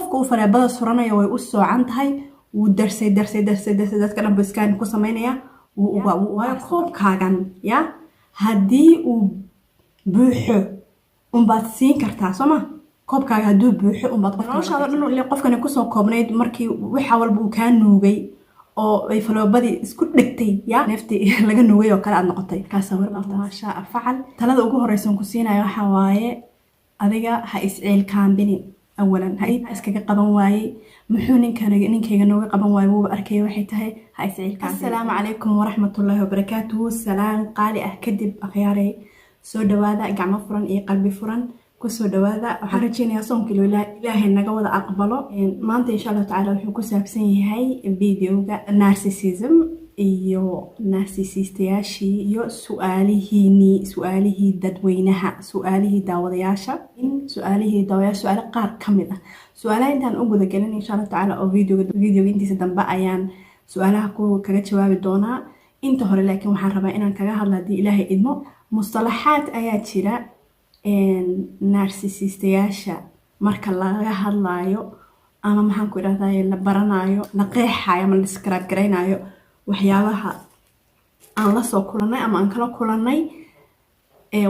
qofka uu faleebada suranayo way u soocan tahay wuu darsay dadka dhan baskaan ku sameynaya waa koobkaagan ya haddii uu buuxo unbaad siin kartaa soo ma koobkaaga hadduu buuxo unbaad noloshaada dhan qofkani kusoo koobnayd markii waxa walba uu kaa nuugay oo ay faloobadii isku dhigtay ya neeftii laga nuugay oo kale aad noqotay kaas maasha facal talada ugu horeysan ku siinayo waxa waaye adiga ha isciil kaambinin awalan ha iskaga qaban waayey muxuu ninkayga nooga qaban waayey wuu arkay waxay tahay ha isciil kaambinin assalaamu calaykum waraxmatullaahi wabarakaatuhu salaan qaali ah kadib akhyaaray soo dhawaada gacmo furan iyo qalbi furan kusoo dhawaada waxaan rajeynayaa soonkiilo ilaahay naga wada aqbalo maanta insha Allah tacaala wuxuu ku saabsan yahay videoga narcissism iyo narcissistayaashii iyo su'aalihii dadweynaha su'aalihii daawadayaasha su'aalo qaar ka mid ah su'aalaha intaan u guda galin insha Allah tacaala oo videoga intiisa dambe ayaan su'aalaha kaga jawaabi doonaa inta hore laakiin waxaan rabaa inaan kaga hadlo haddii ilaahay idmo mustalaxaad ayaa jira narcissistayaasha marka laga hadlayo ama maxaan ku idhahdaa la baranayo la qeexayo ama la describe garaynayo waxyaabaha aan la soo kulannay ama aan kala kulannay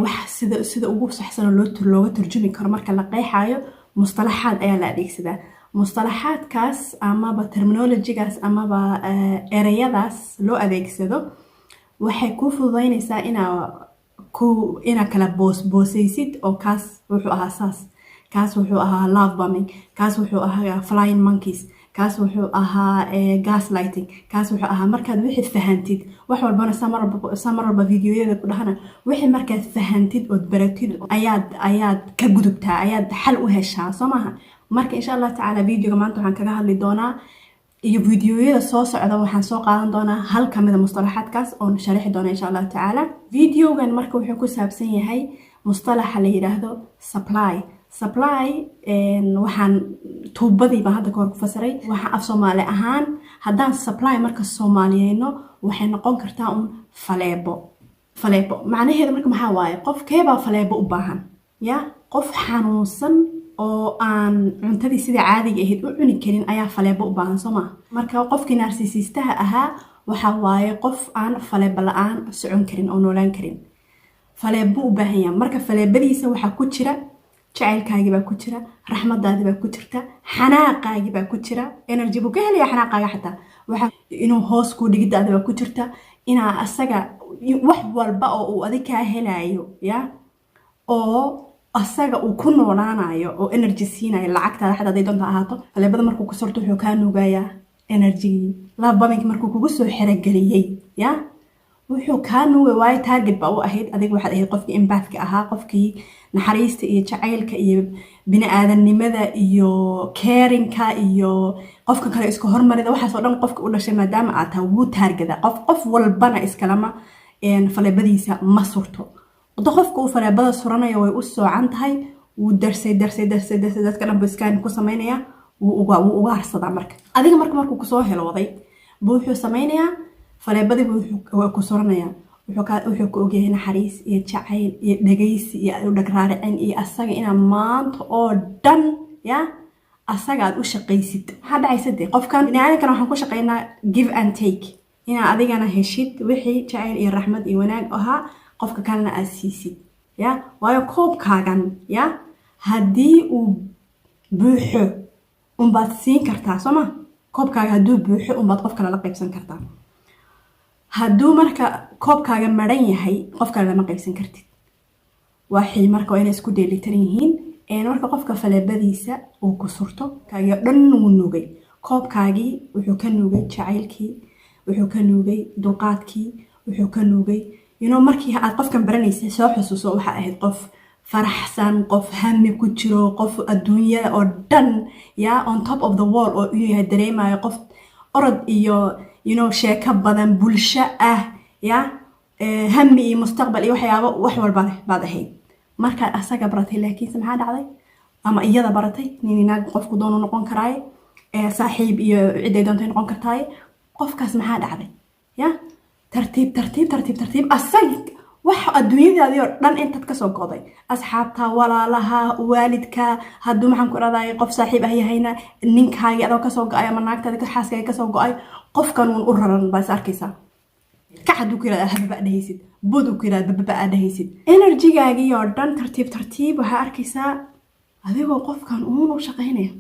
wax sida ugu saxsan looga turjumi karo marka la qeexayo mustalaxaad ayaa la adeegsadaa mustalaxaadkaas amaba terminologygaas amaba ereyadaas loo adeegsado waxay kuu fududaynaysaa inaa kala boosaysid oo kaas wuxuu ahaa saas kaas wuxuu ahaa love bombing kaas wuxuu ahaa flying monkeys kaas wuxuu ahaa gaslighting kaas wuxuu ahaa markaad wixii fahantid wax walbana samar walba videoyada ku dhahana wixii markaad fahantid ood baratid ayaad ka gudubtaa ayaad xal u heshaa soo maaha marka insha Allah tacaala videoga maanta waxaan kaga hadli doonaa iyo videoyada soo socda waxaan soo qaadan doonaa hal ka mid ah mustalaxaadkaas oo sharixi doona insha Allah tacaala videogan marka wuxuu ku saabsan yahay mustalaxa la yiraahdo supply waxaan tuubadii baan hadda kahor ku fasiray waxaan af Soomaali ahaan haddaan supply marka Soomaaliyeyno waxay noqon kartaa un faleebo macnaheedu marka maxaa waaye qofkeebaa faleebo u baahan ya qof xanuunsan oo aan cuntadii sida caadiga ahayd u cuni karin ayaa faleebo u baahan soo maaha marka qofkii narcissistaha ahaa waxa waaye qof aan faleebo la-aan socon karin oo noolaan karin faleebo u baahan yahay marka faleebadiisa waxaa ku jira jacaylkaagii baa ku jira raxmadaadii baa ku jirta xanaaqaagii baa ku jira energy buu ka helayaa xanaaqaaga xataa waxa inuu hoos ku dhigidaada baa ku jirta inaa asaga wax walba oo uu adig kaa helayo ya oo asaga uu ku noolaanayo oo energy siinayo lacagtaada xataa haday doonta ahaato faleebada markuu ku sorto wuxuu kaa nuugayaa energy love bombing markuu kugu soo xerageliyey ya wuxuu kaa nuugay waayo target baa u ahayd adiga waxaad ahayd qofkii empathka ahaa qofkii naxariista iyo jacaylka iyo bini-aadamnimada iyo carinka iyo qofka kale iska hormarida waxaasoo dhan qofka u dhashay maadaama aad tahay wuu taargada qof walbana iskalama faleebadiisa ma surto qofka uu faleebada suranayo way u soocan tahay wuu darsay dadka dhan baskaan ku sameynaya wuu uga harsadaa marka adiga markuu kusoo helooday buu wuxuu sameynayaa faleebadii buu ku suranayaa wuxuu ku ogyahay naxariis iyo jacayl iyo dhagaysi iyo dhagraaricin iyo asaga inaa maanta oo dhan ya asaga aad u shaqaysid maxaa dhacaysa dee qofkan biniaadankana waxaan ku shaqeynaa give and take inaa adigana heshid wixii jacayl iyo raxmad iyo wanaag ahaa qofka kalena aad siisid ya waayo koobkaagan ya haddii uu buuxo unbaad siin kartaa soo ma koobkaaga hadduu buuxo unbaad qof kale la qaybsan kartaa hadduu marka koobkaaga maran yahay qof kale lama qaybsan kartid waxay marka waa inay isku dheelitiran yihiin marka qofka faleebadiisa uu ku surto kaagii dhan wuu nuugay koobkaagii wuxuu ka nuugay jacaylkii wuxuu ka nuugay dulqaadkii wuxuu ka nuugay markii aad qofkan baranaysa soo xusuuso waxa ahayd qof faraxsan qof hami ku jiro qof adduunyada oo dhan ya on top of the wall oo inuu yahay dareemayo qof orod iyo sheeko badan bulsho ah ya hami iyo mustaqbal iyo waxyaabo wax walba leh baad ahayd markaad asaga baratay laakiinse maxaa dhacday ama iyada baratay nin inaag qofku doonu noqon karaaye saaxiib iyo ciday doontay noqon kartaaye qofkaas maxaa dhacday ya tartiib asaga wax adduunyadaadii oo dhan intaad kasoo go'day asxaabta walaalaha waalidka hadduu maxaan ku dhahday qof saaxiib ah yahayna ninkaagii adoo kasoo go'ay ama naagtaadii xaaskaaga kasoo go'ay qofkan uun u raran baa is arkaysaa kacaduu ku yidhahdaa hababa dhahaysid buduu ku yidhahdaa bababa dhahaysid enerjigaagii oo dhan tartiib tartiib waxaa arkaysaa adigoo qofkan uun u shaqaynaya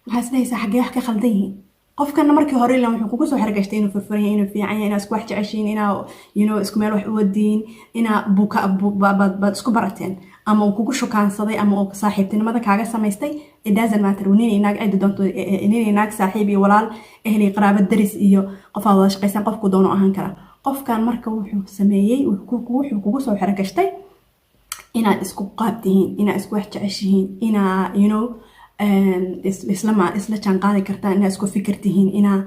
waxaa isdhahaysaa xaggee wax ka khaldan yihiin qofkana markii hore ilaa wuxuu kugu soo xirgashtay inuu furfuran yahay inuu fiican yahay inaa isku wax jeceshiin inaa isku meel wax u wadiin inaa baad isku barateen ama uu kugu shukaansaday ama uu saaxiibtinimada kaaga samaystay it doesn't matter nin inaag cidi doonto nin inaag saaxiib iyo walaal ehli qaraabo daris iyo qof aad wada shaqaysan qofku doono ahaan kara qofkan marka wuxuu sameeyey wuxuu kugu soo xirgashtay inaad isku qaab tihiin inaa isku wax jeceshihiin inaa isla jaan qaadi kartaan inaa isku fikir tihiin inaa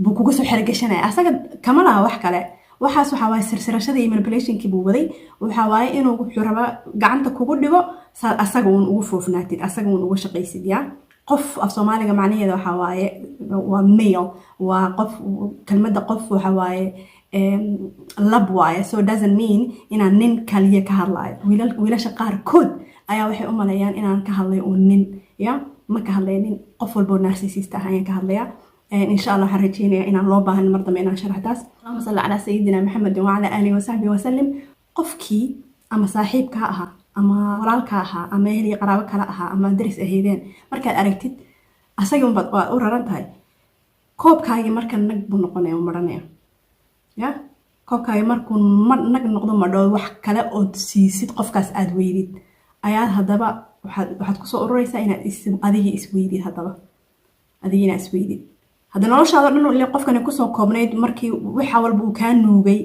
buu kugu soo xergashanaya asaga kama laha wax kale waxaas waxaa waaye sirsirashadii iyo manipulationkii buu waday waxaa waaye inuu wuxuu rabaa gacanta kugu dhigo saad asaga uun ugu foofnaatid asaga uun ugu shaqaysid yaa qof af soomaaliga macnaheeda waxaa waaye waa male waa qof kelmadda qof waxaa waaye lab waaye so doesn't mean inaan nin kaliya ka hadlaayo wiilasha qaarkood ayaa waxay u maleeyaan inaan ka hadlayo uun nin ya ma ka hadlaynin qof walbo narcissist ah ayaan ka hadlayaa insha Allah waxaan rajeynayaa inaan loo baahan mar dambe inaan sharaxdaas Allahumma salli ala sayyidina Muhammad wa ala alihi wa sahbihi wa sallim qofkii ama saaxiibka ahaa ama walaalka ahaa ama ehli qaraabo kala ahaa ama daris ahaydeen markaad aragtid asaga unbaad u raran tahay koobkaagi marka nag buu noqonayaa maranaya ya koobkaagi markuu nag noqdo madhow wax kale oo siisid qofkaas aad weydid ayaad haddaba waxaad kusoo ururaysaa inaad adigii isweydid haddaba adigii inaad isweydid hadda noloshaada dhan ilaa qofkani kusoo koobnayd markii waxa walba uu kaa nuugay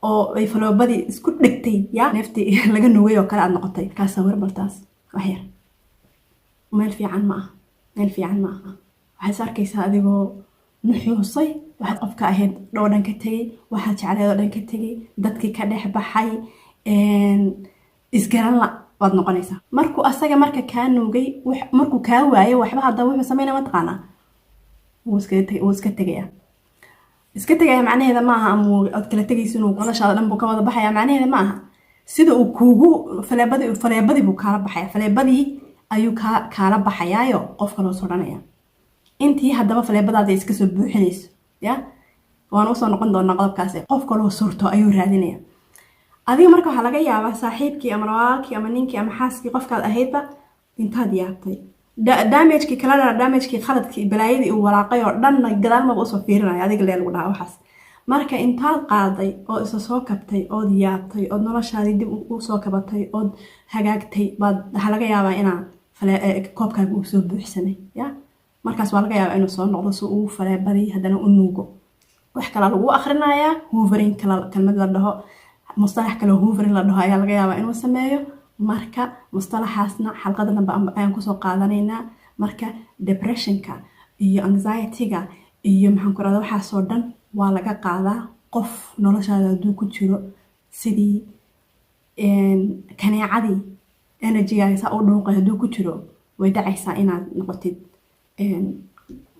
oo ay faloobadii isku dhigtay ya neeftii laga nuugay oo kale aad noqotay kaa sawir baltaas wax yar meel fiican ma aha waxaad is arkaysaa adigoo nuxuusay waxaad qofka ahayd dhoo dhan ka tegay waxaad jecleed oo dhan ka tegay dadkii ka dhex baxay isgaran la waad noqonaysaa markuu asaga marka kaa nuugay markuu kaa waayo waxba haddaba wuxuu sameynaya mataqaanaa wuu iska tegaya macnaheeda maaha ama ood kala tegaysa inuu noloshaada dhan buu ka wada baxaya macnaheeda ma aha sida uu kuugu faleebadii buu kaala baxaya faleebadii ayuu kaala baxayaayo qofka loo sodhanaya intii haddaba faleebadaada iska soo buuxinayso ya waan usoo noqon doonaa qodobkaasi qofka loo surto ayuu raadinaya adiga marka waxaa laga yaabaa saaxiibkii ama walaalkii ama ninkii ama xaaskii qofkaad ahaydba intaad yaabtay damagekii damagekii khaladkii balaayadii uu walaaqay oo dhanna gadaal maba usoo fiirinaya adiga lee lagu dhaha waxaas marka intaad qaaday oo isa soo kabtay ood yaabtay ood noloshaadii dib usoo kabatay ood hagaagtay baad waxaa laga yaabaa inaa koobkaaga uu soo buuxsamay ya markaas waa laga yaabaa inuu soo noqdo si uu faleebadii haddana u nuugo wax kalaa lagu akhrinayaa hoovering kelmad la dhaho mustalax kale hoovering la dhaho ayaa laga yaabaa inuu sameeyo marka mustalaxaasna xalqada dambe ayaan kusoo qaadanaynaa marka depressionka iyo anxietyga iyo maxaan ku rahdaa waxaasoo dhan waa laga qaadaa qof noloshaada hadduu ku jiro sidii kaneecadii enerjigaaga saa u dhuuqay hadduu ku jiro way dhacaysaa inaad noqotid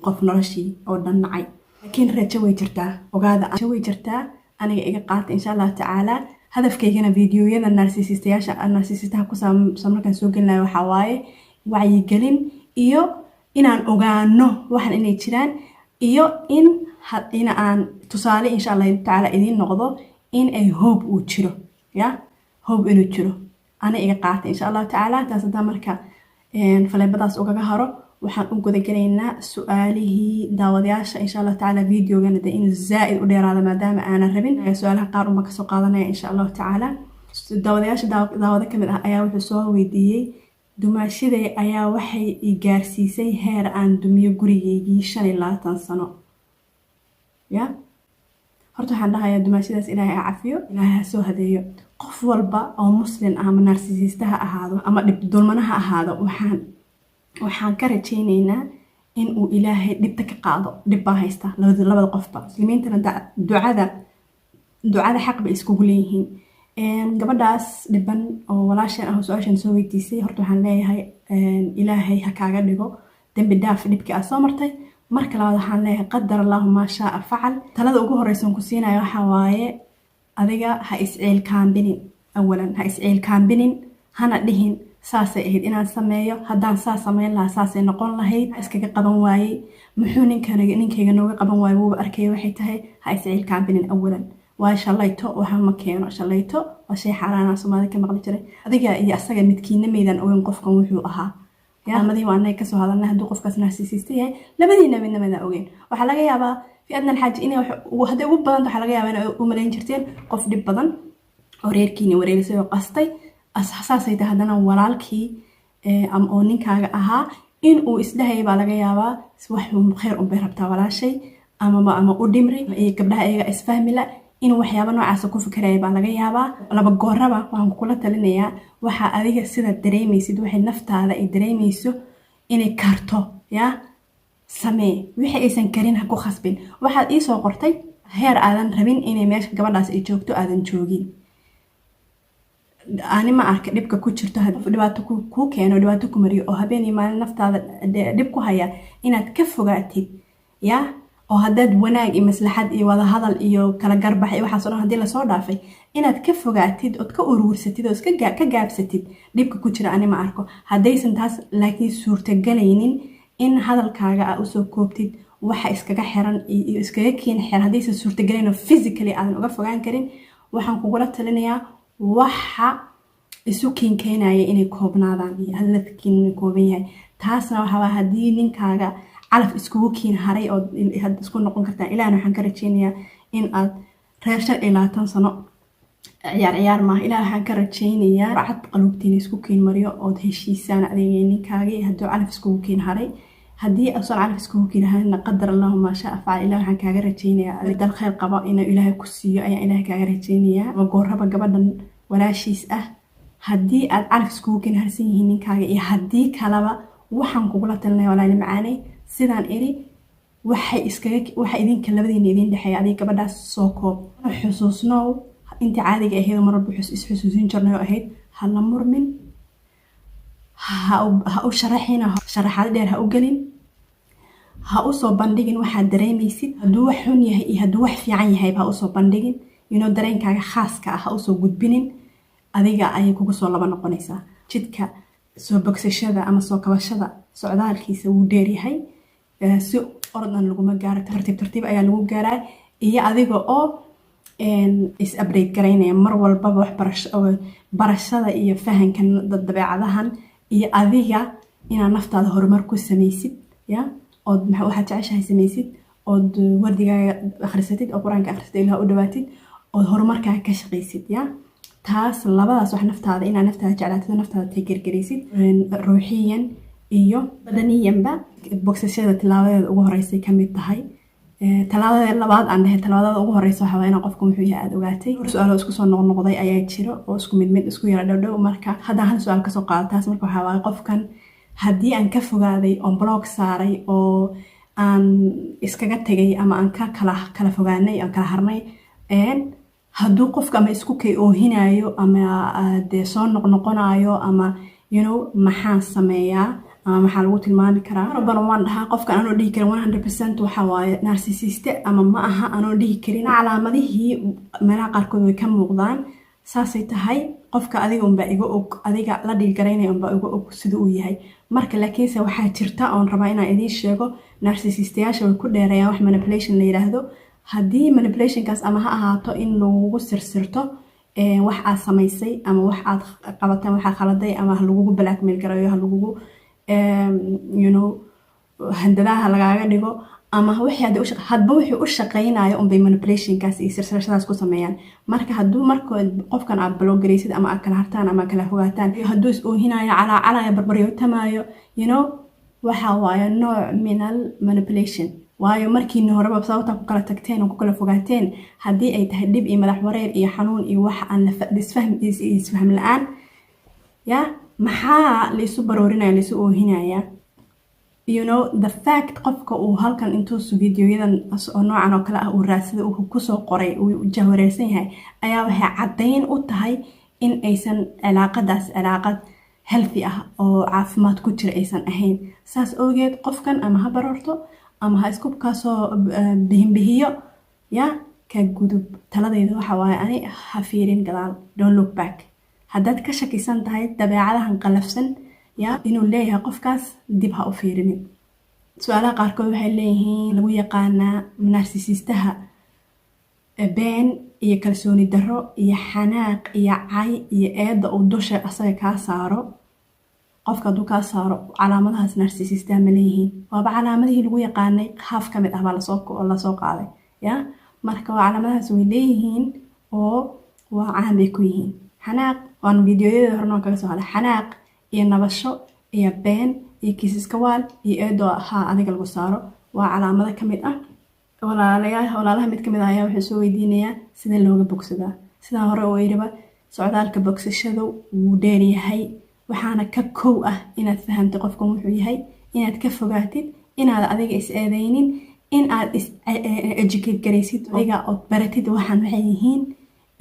qof noloshii oo dhan nacay laakiin rajo way jirtaa ogaada way jirtaa aniga iga qaata insha allahu tacaala hadafkaygana fiidiyoyada narcisistaha ku saabsan markaan soo gelinayo waxaa waaye wacyigelin iyo inaan ogaano waxan inay jiraan iyo in aan tusaale insha allahu tacaala idiin noqdo in ay hoob uu jiro ya hoob inuu jiro ana iga qaata insha allahu tacaala taas hadaa marka faleebadaas ugaga haro waxaan u gudagelaynaa su-aalihii daawadayaasha insha allahu tacaala videogana de inuu zaa-id u dheeraado maadaama aanan rabin su-aalaha qaar uma kasoo qaadanaya insha allahu tacaala daawadayaasha daawado kamid ah ayaa wuxuu soo weydiiyey dumaashaday ayaa waxay i gaarsiisay heer aan dumiyo gurigeygii 25 sano ya horta waxaan dhahayaa dumaashadaas ilaahay ha cafiyo ilaahay ha soo hadeeyo qof walba oo muslim ah ama narcissist ha ahaado ama dulmana ha ahaado waxaan ka rajaynaynaa in uu ilaahay dhibta ka qaado dhib baa haysta labada qofba muslimiintana ducada xaq bay iskugu leeyihiin gabadhaas dhiban oo walaasheen ah su-aashan soo weydiisay horta waxaan leeyahay ilaahay ha kaaga dhigo dembi dhaaf dhibkii aad soo martay marka labaad waxaan leeyahay qadar allahu maa shaa facal talada ugu horeysan ku siinayo waxaa waaye adiga ha isciil kaambinin awalan ha isciil kaambinin hana dhihin saasay ahayd inaan sameeyo haddaan saas samayn lahaa saasay noqon lahayd iskaga qaban waayey muxuu ninkayga nooga qaban waayey wuuba arkaya waxay tahay ha isciil kaambinin awalan waa shalayto waxa ma keeno shalayto waa shay xaaraana Soomaalida ka maqli jiray adiga iyo asaga midkiina meedan ogeyn qofkan wuxuu ahaa yaamadii waa anay ka soo hadalnay hadduu qofkaas narcissist yahay labadiina midna meedan ogeyn waxa laga yaabaa fi adna alxaaji inay hadday ugu badan waxa laga yaabaa inay u malayn jirteen qof dhib badan oo reerkiina wareerisay oo qastay asaasay tahay haddana walaalkii oo ninkaaga ahaa in uu isdhahay baa laga yaabaa wax khayr un bay rabtaa walaashay ama u dhimri iyo gabdhaha iyaga isfahmila in waxyaabo noocaas ku fikiraya baa laga yaabaa laba gooraba waxaan kula talinayaa waxa adiga sida dareemaysid waxay naftaada ay dareemayso inay karto samee wixii aysan karin ha ku khasbin waxaad ii soo qortay heer aadan rabin inay meesha gabadhaas ay joogto aadan joogin ani ma arka dhibka ku jirto dhibaato ku keeno dhibaato ku mariyo oo habeenii maalin naftaada dhib ku haya inaad ka fogaatid oo haddaad wanaag iyo maslaxad iyo wada hadal iyo kala garbax iyo waxaas oo dhan haddii lasoo dhaafay inaad ka fogaatid ood ka uruursatid oo ka gaabsatid dhibka ku jira ani ma arko haddaysan taas laakiin suurtagelaynin in hadalkaaga aa usoo koobtid waxa iskaga xiran iyo iskaga kiin xiran haddaysan suurtagelayn oo physically aadan uga fogaan karin waxaan kugula talinayaa waxa isu keenaya inay koobnaadaan iyo hadalkiin inay kooban yahay taasna waxaa haddii ninkaaga calaf iskugu kiin haray oo isku noqon kartaa ilaahna waxaan ka rajeynayaa in aad reer 25 sano ciyaar maaha ilaah waxaan ka rajeynayaa racad qalubtiin isku kiin mariyo oo heshiisaan adiga ninkaaga hadduu calaf iskugu kiin haray haddii asoo calaf iskugu kiin harayna qadar allah ma sha Allah ilaah waxaan kaaga rajeynayaa dal khayr qabo inuu ilaahay ku siiyo ayaan ilaahay kaaga rajeynayaa oo gooraba gabadhan walaashiis haddii aad calaf iskugu kiin harsan yihiin ninkaaga iyo haddii kalaba waxaan kugula talinayaa walaal macaanay sidaan iri waxa idinka labadiina idin dhaxeeya adiga gabadhaas soo koob xusuusnow inta caadiga ahayd mar walba xusuusin jirnay oo ahayd hala murmin ha u sharaxaad dheer ha u gelin ha u soo bandhigin waxaad dareemaysid hadduu wax xun yahay iyo hadduu wax fiican yahay ha u soo bandhigin dareenkaaga khaaska ha u soo gudbinin adiga ayay kugu soo laba noqonaysaa jidka soo bogsashada ama soo kabashada socdaalkiisa wuu dheer yahay si ordan laguma gaaro tartiib ayaa lagu gaaraa iyo adiga oo is update gareynaya mar walba wax barashada iyo fahanka dabeecadahan iyo adiga inaad naftaada horumar ku samaysid oo waxaad jeceshahay samaysid oo wardigaaga akhrisatid oo quraanka akhrisatid ilaa u dhawaatid oo horumarkaaga ka shaqaysid taas labadaas wax naftaada inaad naftaada jeclaatid naftaada taageergaraysid ruuxiyan iyo badaniyanba bogsashada tilaabadeeda ugu horeysay ka mid tahay talaabada labaad aan dhahay talaabada ugu horeysa waxa weeyaan qofku muxuu yahay aad ogaatay su'aalo isku soo noqnoqday ayaa jiro oo isku mid isku yara dhow marka haddaan hal su'aal ka soo qaado taas marka waxa waaye qofkan haddii aan ka fogaaday oo block saaray oo aan iskaga tagay ama aan ka kala fogaanay aan kala harnay hadduu qofka ama isku kay oohinayo ama dee soo noqnoqonayo ama maxaan sameeyaa ama maxaa lagu tilmaami karaa rabban waan dhahaa qofka aanoo dhihi karin 100% waxa waaye narcissist ama ma aha aanoo dhihi karin calaamadihii meelaha qaarkood way ka muuqdaan saasay tahay qofka adiga unbaa iga og adiga la dhiilgaraynaya unbaa iga og sida uu yahay marka laakiinse waxaa jirta oon rabaa inaan idiin sheego narcissistayaasha way ku dheereeyaan wax manipulation la yidhaahdo haddii manipulationkaas ama ha ahaato in lagugu sirsirto wax aad samaysay ama wax aad qabatay waxa khaladay ama lagugu blackmail garayo lagugu handadaha lagaaga dhigo ama wixii hadba wixii u shaqeynayo bay manipulationkaas iyo sirsirashadaas ku sameeyaan marka hadduu qofkan aad block garaysid ama aad kala hartaan ama kala fogaataan hadduu is oohinayo calaa barbaryo tamayo waxa waaye nooc min al manipulation waayo markiina horeba sababta ku kala tagteen oo ku kala fogaateen haddii ay tahay dhib iyo madax wareer iyo xanuun iyo wax aan isfaham la'aan maxaa la isu baroorinaya la isu oohinaya the fact qofka uu halkan intuu videoyadan oo noocan oo kale ah uu raadsada uu kusoo qoray uu jahwareersan yahay ayaa waxay caddayn u tahay in aysan cilaaqadaas cilaaqad healthy ah oo caafimaad ku jira aysan ahayn saas awgeed qofkan ama ha baroorto ama ha isku kaasoo bihinbihiyo كجذب تلاذي ذو حواي أنا هفيرين قلال don't look back هدات كشكي سنتهاي تبعها هنقلفسن يا إنه ليه قفكاس دبها أفيرين سؤالا قاركود waxay leeyihiin lagu yaqaana narcissist-ha been iyo kalsooni darro iyo xanaaq iyo cay iyo eeda uu dusha asaga ka saaro qofka duu ka saaro calaamadahaas narcissist-ha ma leeyihiin waaba calaamadihii lagu yaqaanay qaaf kamid ah baa la soo qaaday ya marka waa calaamadahaas way leeyihiin oo waa caan bay ku yihiin xanaaq waan fiidiyoyada horena kaga soo hadlay xanaaq iyo nabasho iyo been iyo kiisaska waal iyo eedo ahaa adiga lagu saaro waa calaamado kamid ah walaalaha mid kamid ah ayaa wuxuu soo weydiinayaa sida looga bogsadaa sida hore oo yiriba socdaalka bogsashadu wuu dheer yahay waxaana ka kow ah inaad fahamtid qofkan wuxuu yahay inaad ka fogaatid inaad adiga is eedeynin in aad is educate garaysid adiga oo baratid waxaan waxay yihiin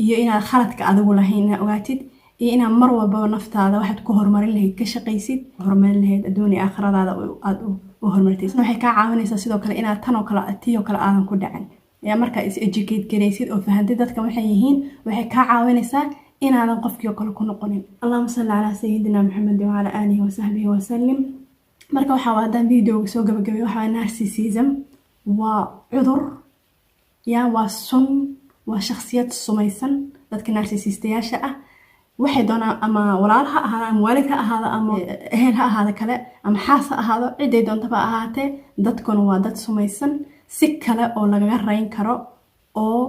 iyo inaad khaladka adigu lahayn inaad ogaatid iyo inaad mar walba naftaada waxaad ku horumarin lahayd ka shaqaysid horumarin lahayd adduun iyo aakhiradaada aad u horumartid waxay ka caawinaysaa sidoo kale inaad tan oo kale tiyo kale aadan ku dhacin yaa marka is educate garaysid oo fahantid dadka waxay yihiin waxay ka caawinaysaa inaadan qofkii kale ku noqonin allahumma salli ala sayyidina muhammad wa ala alihi wa sahbihi wa sallim marka waxa wadan video soo gabagabay waxa narcissism waa cudur yaa waa sun waa shakhsiyad sumaysan dadka narcissist-yaasha ah waxay doonaan ama walaal ha ahaado ama waalid ha ahaado ama ehel ha ahaado kale ama xaas ha ahaado ciday doontaba ahaatee dadkuna waa dad sumaysan si kale oo lagaga rayn karo oo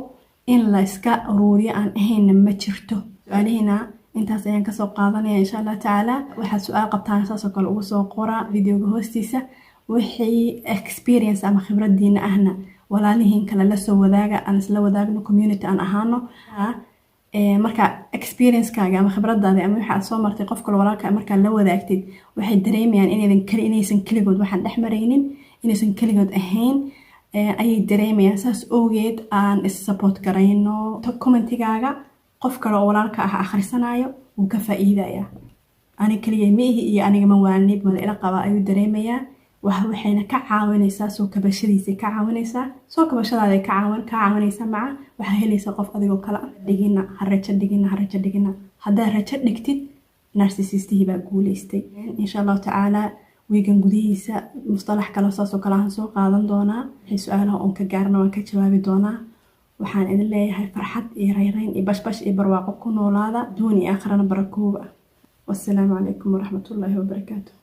in la iska uruuriyo aan ahaynna ma jirto su'aalihiina intaas ayaan kasoo qaadanaya insha allah tacaala waxaad su-aal qabtaan saasoo kale ugu soo qoraa videoga hoostiisa wixii experience ama khibradiina ahna walaalihiin kale la soo wadaaga aan isla wadaagno community aan ahaano marka experience-kaaga ama khibradaada ama waxa aad soo martay qof kale walaalka marka la wadaagtid waxay dareemayaan inaysan kaligood waxaan dhex maraynin inaysan kaligood ahayn ayay dareemayaan saas awgeed aan is support garayno commentigaaga qof kale oo walaalka ah akhrisanayo uu ka faa'iidaya aniga kaliya miihi iyo aniga ma waanib wada ila qaba ayuu dareemayaa waxayna ka caawinaysaa soo kabashadiisa ka caawinaysaa soo kabashadaada ka caawinaysaa maca waxa helaysaa qof adigoo kala dhigina haraja dhigina hadaa raja dhigtid narcissist-hi baa guuleystay insha Allah taala weegan gudihiisa mustalax kala soo kala aan soo qaadan doonaa wixii su'aalaha oo ka gaarna waan ka jawaabi doonaa waxaan idin leeyahay farxad iyo rayrayn iyo bashbash iyo barwaaqo ku noolaada duun iyo aakhirana barakooba wassalaamu calaykum waraxmatullaahi wabarakaatuh